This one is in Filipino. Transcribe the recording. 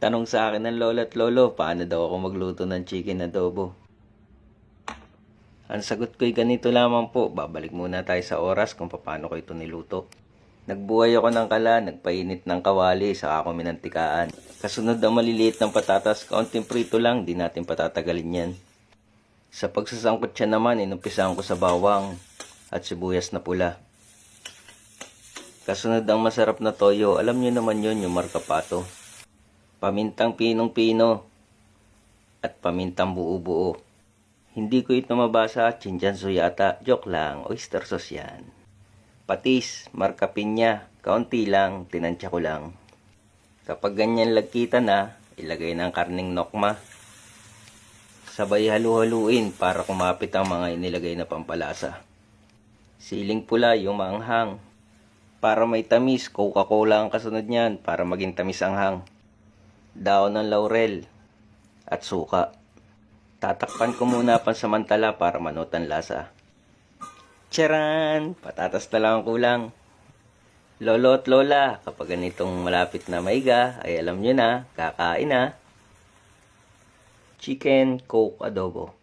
Tanong sa akin ng lola at lolo, paano daw ako magluto ng chicken adobo? Ang sagot ko'y ganito lamang po, babalik muna tayo sa oras kung paano ko ito niluto. Nagbuhay ako ng kala, nagpainit ng kawali, saka ako minantikaan. Kasunod ang maliliit ng patatas, kaunting prito lang, di natin patatagalin yan. Sa pagsasangkot siya naman, inumpisahan ko sa bawang at sibuyas na pula. Kasunod ang masarap na toyo, alam nyo naman yun, yung markapato. Pamintang pinong-pino at pamintang buo-buo. Hindi ko ito mabasa, chinchanso yata, joke lang, oyster sauce yan. Patis, marka pinya, kaunti lang, tinansya ko lang. Kapag ganyan lagkita na, ilagay ng karning nokma. Sabay halu-haluin para kumapit ang mga inilagay na pampalasa. Siling pula yung maanghang. Para may tamis, Coca-Cola ang kasunod niyan para maging tamis anghang. Daon ng laurel at suka. Tatakpan ko muna pansamantala para manutan lasa. Tcharan! Patatas na lang ang kulang. Lolo at lola, kapag ganitong malapit na maiga, ay alam nyo na, kakain na. Chicken Coke Adobo.